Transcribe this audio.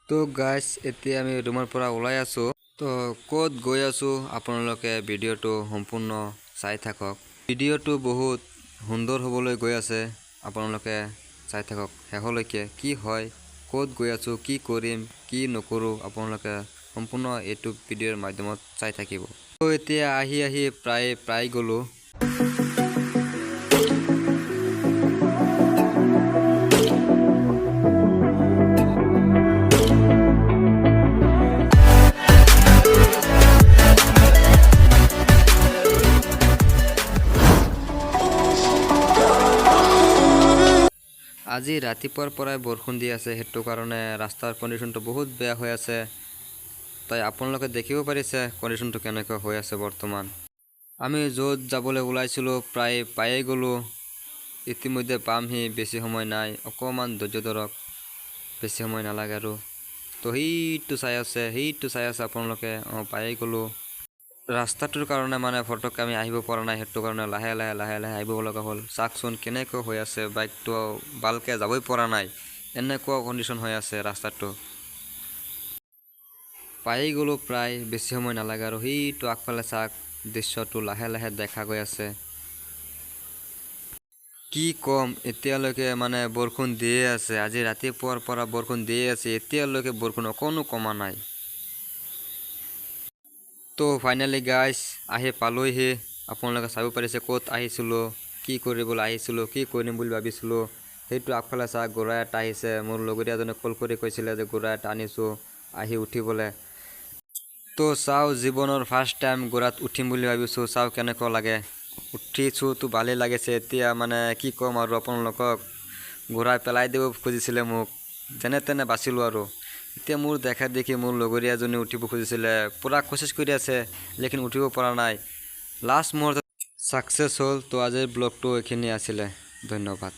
তো গাইজ এতিয়া আমি ৰুমৰ পৰা ওলাই আছোঁ। তো ক'ত গৈ আছোঁ আপোনালোকে ভিডিঅ'টো সম্পূৰ্ণ চাই থাকক। ভিডিঅ'টো বহুত সুন্দৰ হ'বলৈ গৈ আছে, আপোনালোকে চাই থাকক শেষলৈকে। কি হয়, ক'ত গৈ আছোঁ, কি কৰিম, কি নকৰোঁ, আপোনালোকে সম্পূৰ্ণ এইটো ভিডিঅ'ৰ মাধ্যমত চাই থাকিব। তো এতিয়া আহি প্ৰায় গ'লোঁ। আজি ৰাতিপুৱাৰ পৰাই বৰষুণ দি আছে, সেইটো কাৰণে ৰাস্তাৰ কণ্ডিশ্যনটো বহুত বেয়া হৈ আছে। তাই আপোনালোকে দেখিব পাৰিছে কণ্ডিশ্যনটো কেনেকৈ হৈ আছে বৰ্তমান। আমি য'ত যাবলৈ ওলাইছিলোঁ প্ৰায় পায়ে গ'লোঁ। ইতিমধ্যে পামহি, বেছি সময় নাই, অকণমান ধৈৰ্য ধৰক, বেছি সময় নালাগে আৰু। তো সেইটো চাই আছে আপোনালোকে। পায়ে গ'লোঁ। ৰাস্তাটোৰ কাৰণে মানে ফটককৈ আমি আহিব পৰা নাই, সেইটো কাৰণে লাহে লাহে আহিব লগা হ'ল। চাওকচোন কেনেকৈ হৈ আছে, বাইকটো ভালকৈ যাবই পৰা নাই, এনেকুৱা কণ্ডিশ্যন হৈ আছে ৰাস্তাটো। পায়ে গ'লোঁ প্ৰায়, বেছি সময় নালাগে আৰু। সেইটো আগফালে চাওক, দৃশ্যটো লাহে দেখা গৈ আছে। কি ক'ম, এতিয়ালৈকে মানে বৰষুণ দিয়ে আছে। আজি ৰাতিপুৱাৰ পৰা বৰষুণ দিয়ে আছে, এতিয়ালৈকে বৰষুণ অকণো কমা নাই। তো ফাইনেলি গাইজ আহি পালোঁহি। আপোনালোকে চাব পাৰিছে ক'ত আহিছিলোঁ, কি কৰিবলৈ আহিছিলোঁ, কি কৰিম বুলি ভাবিছিলোঁ। সেইটো আগফালে চাওক, ঘোঁৰা এটা আহিছে। মোৰ লগৰীয়াজনে কল কৰি কৈছিলে যে ঘোঁৰা এটা আনিছোঁ, আহি উঠিবলৈ। তো চাওঁ, জীৱনৰ ফাৰ্ষ্ট টাইম ঘোঁৰাত উঠিম বুলি ভাবিছোঁ। চাওঁ কেনেকুৱা লাগে। উঠিছোঁ তো ভালেই লাগিছে। এতিয়া মানে কি ক'ম আৰু আপোনালোকক, ঘোঁৰাই পেলাই দিব খুজিছিলে মোক, যেনে তেনে বাচিলোঁ আৰু। এতিয়া মোৰ দেখা দেখি মোৰ লগৰীয়াজনে উঠিব খুজিছিলে, পূৰা কোচিছ কৰি আছে, লেকিন উঠিব পৰা নাই। লাষ্ট মুহূৰ্তত ছাকচেছ হ'ল। তো আজিৰ ব্লগটো এইখিনি আছিলে, ধন্যবাদ।